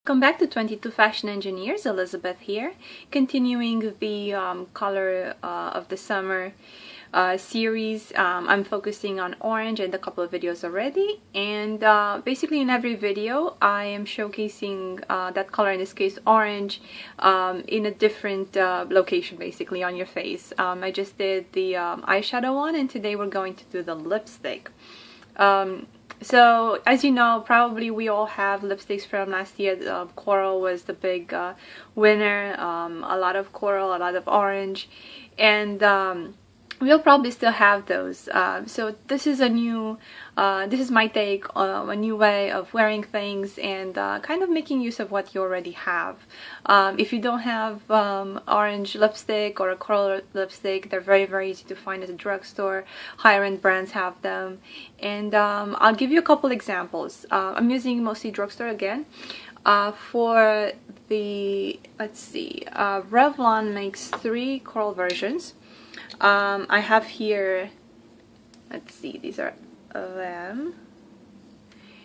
Welcome back to 22 Fashion Engineers. Elizabeth here, continuing the color of the summer series. I'm focusing on orange in a couple of videos already, and basically in every video I am showcasing that color, in this case orange, in a different location, basically on your face. I just did the eyeshadow one, and today we're going to do the lipstick. So as you know, probably we all have lipsticks from last year. Coral was the big winner. A lot of coral, a lot of orange, and we'll probably still have those. So this is a new, this is my take on a new way of wearing things, and kind of making use of what you already have. If you don't have orange lipstick or a coral lipstick, they're very easy to find at the drugstore. Higher end brands have them, and I'll give you a couple examples. I'm using mostly drugstore again. For the, let's see, Revlon makes 3 coral versions. I have here, let's see, these are them.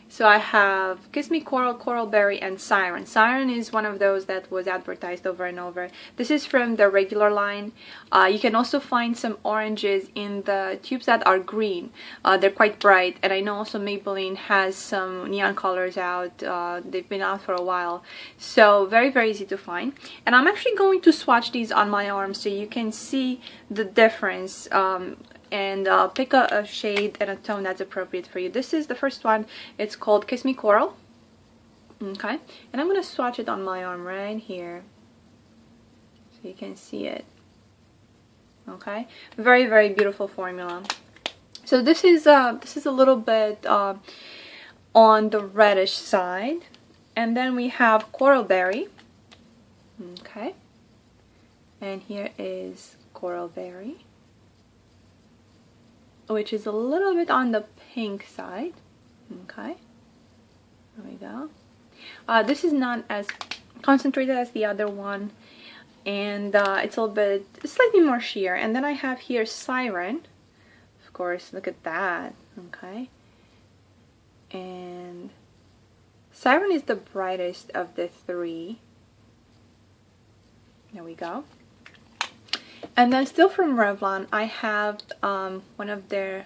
So I have Kiss Me Coral, Coral Berry, and Siren. Siren is one of those that was advertised over and over. This is from the regular line. You can also find some oranges in the tubes that are green. They're quite bright, and I know also Maybelline has some neon colors out. They've been out for a while, so very easy to find. And I'm actually going to swatch these on my arm so you can see the difference. And pick a shade and a tone that's appropriate for you. This is the first one. It's called Kiss Me Coral. Okay, and I'm gonna swatch it on my arm right here so you can see it. Okay, very beautiful formula. So this is a little bit on the reddish side, and then we have Coral Berry. Okay, and here is Coral Berry, which is a little bit on the pink side. Okay, there we go. This is not as concentrated as the other one, and it's a little bit, slightly more sheer. And then I have here Siren, of course. Look at that. Okay, and Siren is the brightest of the 3. There we go. And then still from Revlon, I have one of their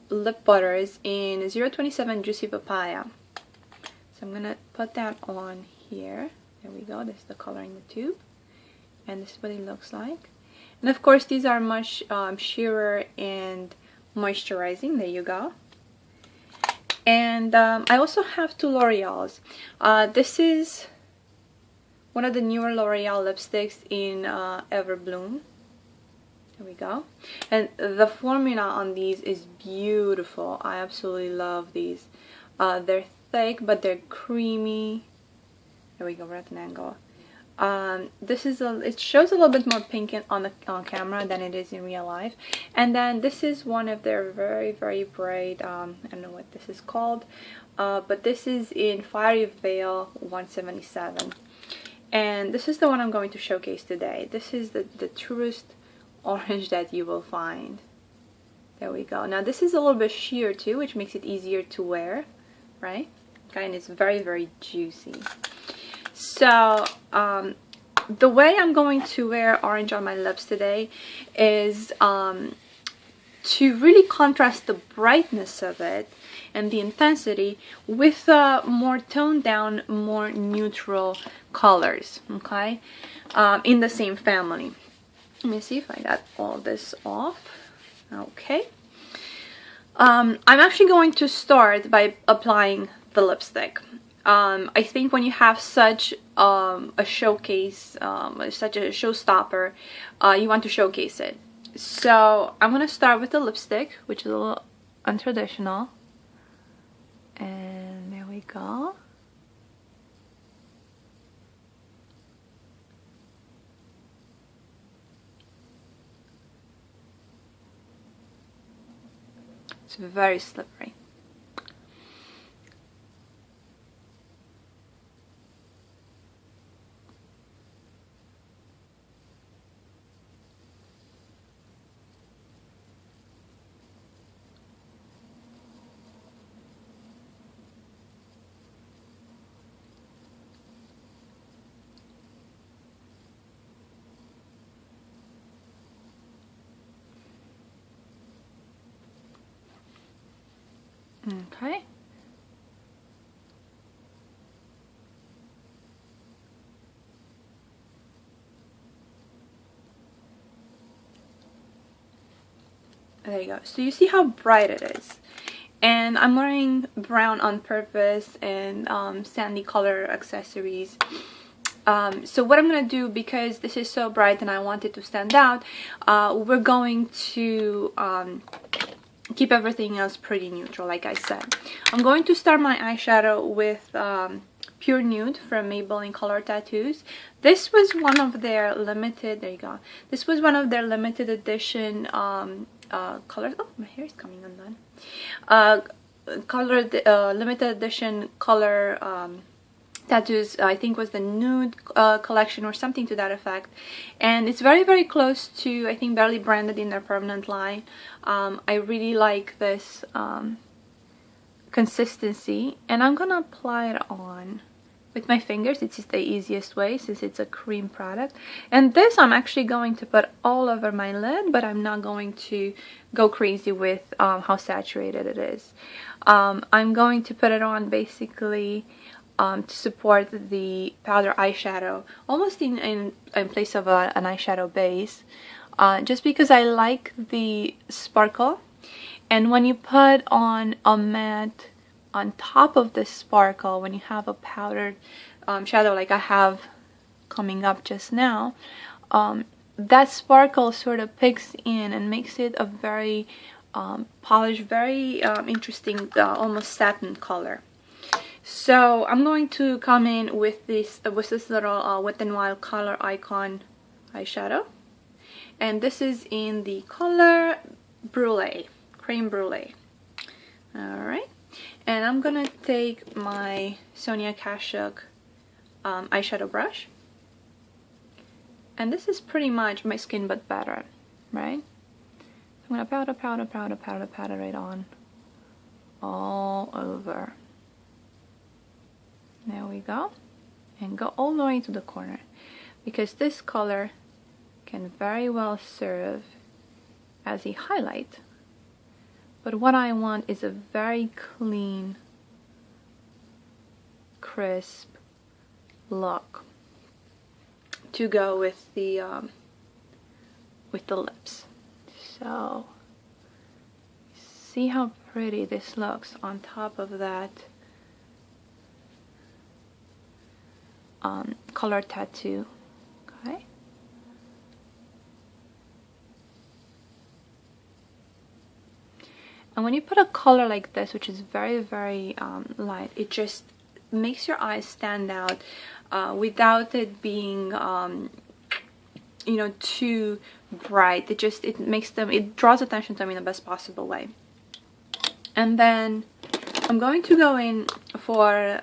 lip butters in 027 Juicy Papaya. So I'm going to put that on here. There we go. This is the color in the tube. And this is what it looks like. And of course, these are much sheerer and moisturizing. There you go. And I also have 2 L'Oreal's. This is one of the newer L'Oreal lipsticks in Everbloom. There we go. And the formula on these is beautiful. I absolutely love these. They're thick, but they're creamy. There we go, we're at an angle. This is it shows a little bit more pink on camera than it is in real life. And then this is one of their very bright, I don't know what this is called, but this is in Fiery Veil 177. And this is the one I'm going to showcase today. This is the truest orange that you will find. There we go. Now this is a little bit sheer too, which makes it easier to wear, right? Okay, and it's very juicy. So the way I'm going to wear orange on my lips today is to really contrast the brightness of it and the intensity with more toned down, more neutral colors, okay, in the same family. Let me see if I got all this off. Okay. I'm actually going to start by applying the lipstick. I think when you have such a showcase, such a showstopper, you want to showcase it. So I'm going to start with the lipstick, which is a little untraditional. And there we go. It's very slippery. Okay. There you go. So you see how bright it is. And I'm wearing brown on purpose and sandy color accessories. So what I'm going to do, because this is so bright and I want it to stand out, we're going to keep everything else pretty neutral, like I said. I'm going to start my eyeshadow with Pure Nude from Maybelline Color Tattoos. This was one of their limited, there you go. This was one of their limited edition colors. Oh, my hair is coming undone. Limited edition color tattoos. I think was the nude collection or something to that effect, and it's very, very close to, I think, barely branded in their permanent line. I really like this consistency, and I'm gonna apply it on with my fingers. It's just the easiest way since it's a cream product. And this I'm actually going to put all over my lid, but I'm not going to go crazy with how saturated it is. I'm going to put it on basically to support the powder eyeshadow, almost in place of an eyeshadow base, just because I like the sparkle. And when you put on a matte on top of the sparkle, when you have a powdered shadow like I have coming up just now, that sparkle sort of picks in and makes it a very polished, very interesting, almost satin color. So I'm going to come in with this little Wet n Wild Color Icon eyeshadow, and this is in the color Brule, Cream Brule. Alright, and I'm gonna take my Sonia Kashuk eyeshadow brush, and this is pretty much my skin but better, right? I'm gonna powder right on all over. There we go, and go all the way to the corner, because this color can very well serve as a highlight. But what I want is a very clean, crisp look to go with the lips. So see how pretty this looks on top of that color tattoo. Okay. And when you put a color like this, which is very, very light, it just makes your eyes stand out without it being you know, too bright. It draws attention to them in the best possible way. And then I'm going to go in for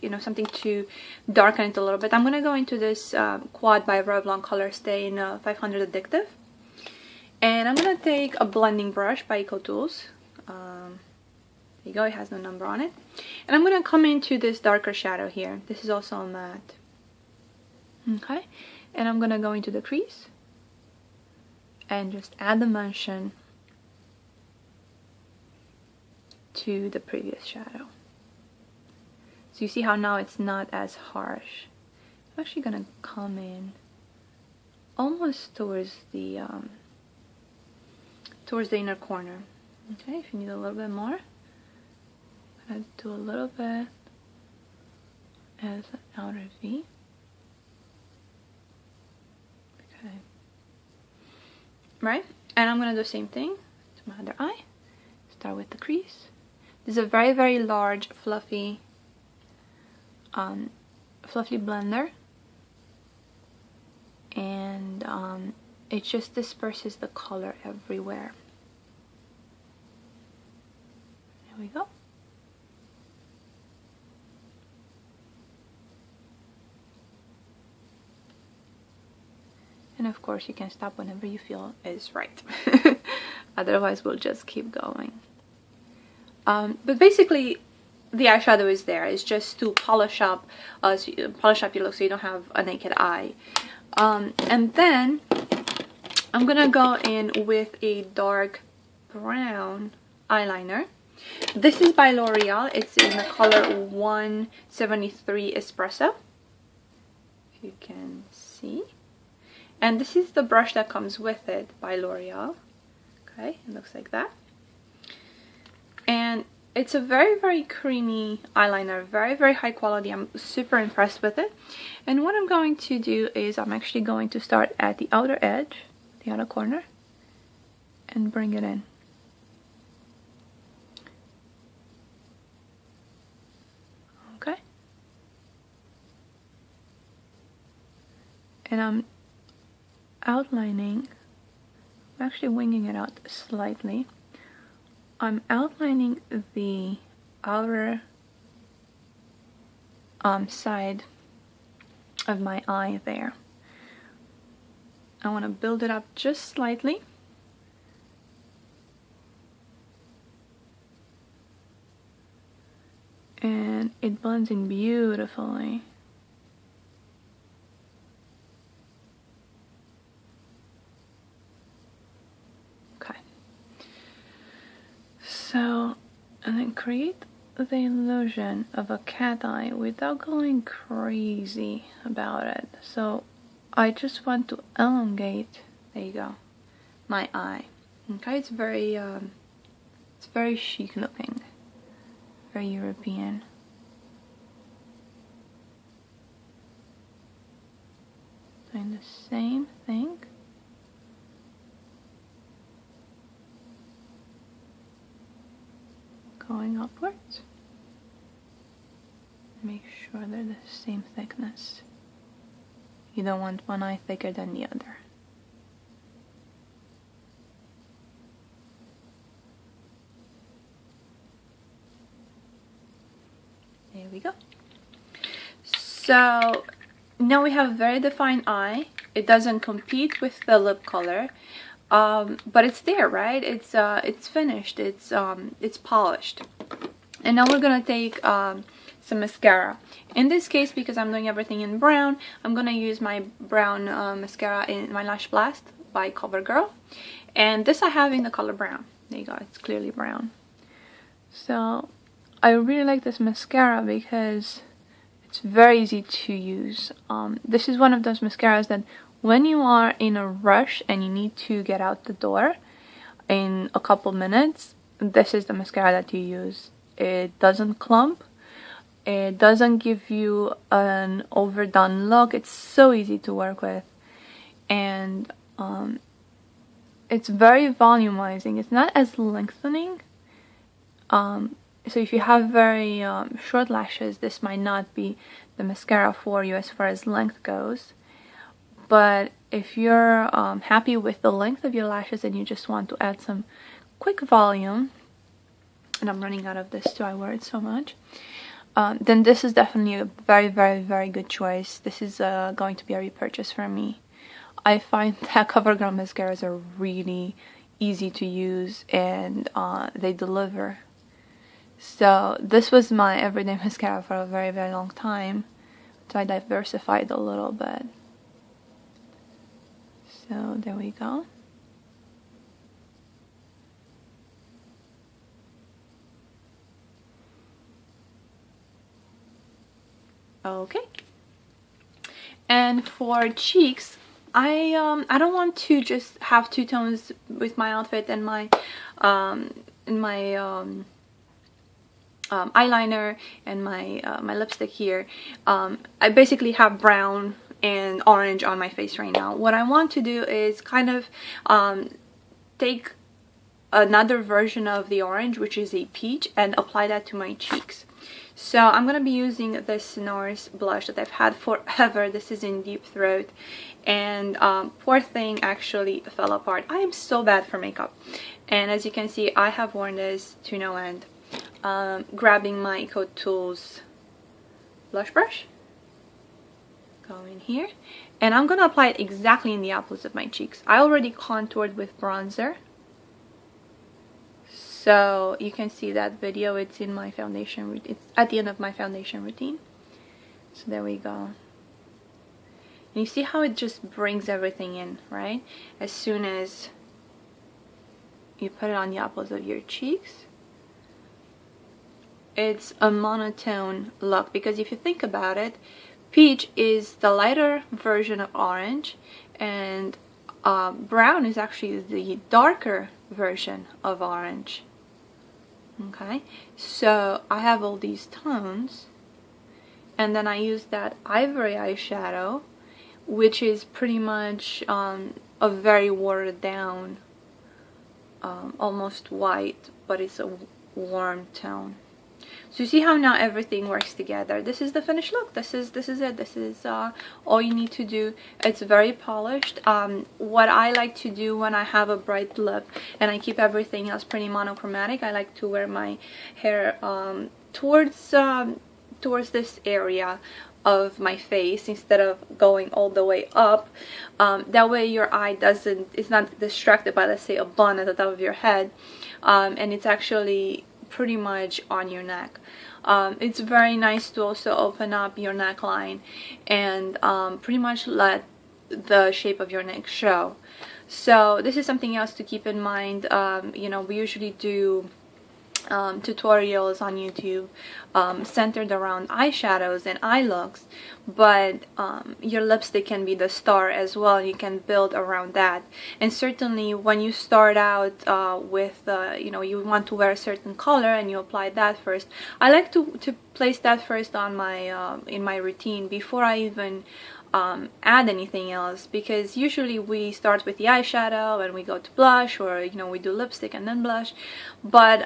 you know, something to darken it a little bit. I'm going to go into this Quad by Revlon Colorstay in 500 Addictive, and I'm going to take a blending brush by Eco Tools. There you go, it has no number on it, and I'm going to come into this darker shadow here. This is also a matte. Okay, and I'm going to go into the crease and just add dimension to the previous shadow. So you see how now it's not as harsh. I'm actually gonna come in almost towards the inner corner. Okay, if you need a little bit more, I'm gonna do a little bit as an outer V. Okay, right, and I'm gonna do the same thing to my other eye. Start with the crease. This is a very, very large, fluffy blender, and it just disperses the color everywhere. There we go. And of course you can stop whenever you feel is right. Otherwise we'll just keep going. But basically the eyeshadow is there. It's just to polish up your look so you don't have a naked eye. And then I'm gonna go in with a dark brown eyeliner. This is by L'Oreal. It's in the color 173 Espresso, if you can see. And this is the brush that comes with it by L'Oreal. Okay, it looks like that. And it's a very, very creamy eyeliner, very, very high quality. I'm super impressed with it. And what I'm going to do is I'm actually going to start at the outer edge, the outer corner, and bring it in. Okay. And I'm outlining, I'm actually winging it out slightly. I'm outlining the outer side of my eye there. I want to build it up just slightly. And it blends in beautifully. So, and then create the illusion of a cat eye without going crazy about it. So I just want to elongate, there you go, my eye. Okay, it's very chic looking, very European. Doing the same thing. Going upwards. Make sure they're the same thickness. You don't want one eye thicker than the other. There we go. So now we have a very defined eye. It doesn't compete with the lip color. But it's there, right? It's finished. It's polished. And now we're gonna take some mascara. In this case, because I'm doing everything in brown, I'm gonna use my brown mascara in my Lashblast by Covergirl. And this I have in the color brown. There you go. It's clearly brown. So I really like this mascara because it's very easy to use. This is one of those mascaras that when you are in a rush and you need to get out the door in a couple minutes, this is the mascara that you use. It doesn't clump. It doesn't give you an overdone look. It's so easy to work with. And it's very volumizing. It's not as lengthening. So if you have very short lashes, this might not be the mascara for you as far as length goes. But if you're happy with the length of your lashes and you just want to add some quick volume, and I'm running out of this too, I wear it so much, then this is definitely a very, very, very good choice. This is going to be a repurchase for me. I find that CoverGirl mascaras are really easy to use and they deliver. So this was my everyday mascara for a very, very long time. So I diversified a little bit. So there we go. Okay. And for cheeks, I don't want to just have two tones with my outfit and my eyeliner and my lipstick here. I basically have brown and orange on my face right now. What I want to do is kind of take another version of the orange, which is a peach, and apply that to my cheeks. So I'm going to be using this NARS blush that I've had forever. This is in Deep Throat, and poor thing actually fell apart. I am so bad for makeup, and as you can see, I have worn this to no end. Grabbing my Eco Tools blush brush, go in here, and I'm going to apply it exactly in the apples of my cheeks. I already contoured with bronzer, so you can see that video. It's in my foundation, it's at the end of my foundation routine. So there we go. And you see how it just brings everything in, right? As soon as you put it on the apples of your cheeks, it's a monotone look, because if you think about it, peach is the lighter version of orange, and brown is actually the darker version of orange. Okay, so I have all these tones, and then I use that ivory eyeshadow, which is pretty much a very watered down, almost white, but it's a warm tone. So you see how now everything works together. This is the finished look. This is it. This is all you need to do. It's very polished. What I like to do when I have a bright lip and I keep everything else pretty monochromatic, I like to wear my hair towards this area of my face instead of going all the way up. That way your eye is not distracted by, let's say, a bun at the top of your head, and it's actually pretty much on your neck. It's very nice to also open up your neckline and pretty much let the shape of your neck show. So this is something else to keep in mind. You know, we usually do tutorials on YouTube centered around eyeshadows and eye looks, but your lipstick can be the star as well. You can build around that. And certainly when you start out with you know, you want to wear a certain color and you apply that first. I like to place that first on my in my routine before I even add anything else, because usually we start with the eyeshadow and we go to blush, or you know, we do lipstick and then blush, but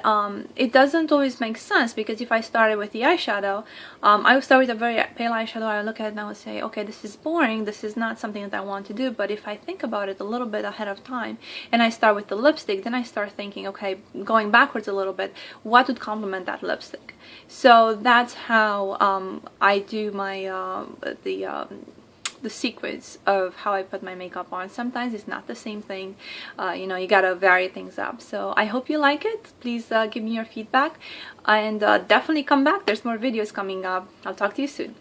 it doesn't always make sense, because if I started with the eyeshadow, I would start with a very pale eyeshadow, I would look at it and I would say, okay, this is boring, this is not something that I want to do. But if I think about it a little bit ahead of time and I start with the lipstick, then I start thinking, okay, going backwards a little bit, what would complement that lipstick? So that's how I do my the sequence of how I put my makeup on. Sometimes it's not the same thing, you know, you gotta vary things up. So I hope you like it. Please give me your feedback, and definitely come back. There's more videos coming up. I'll talk to you soon.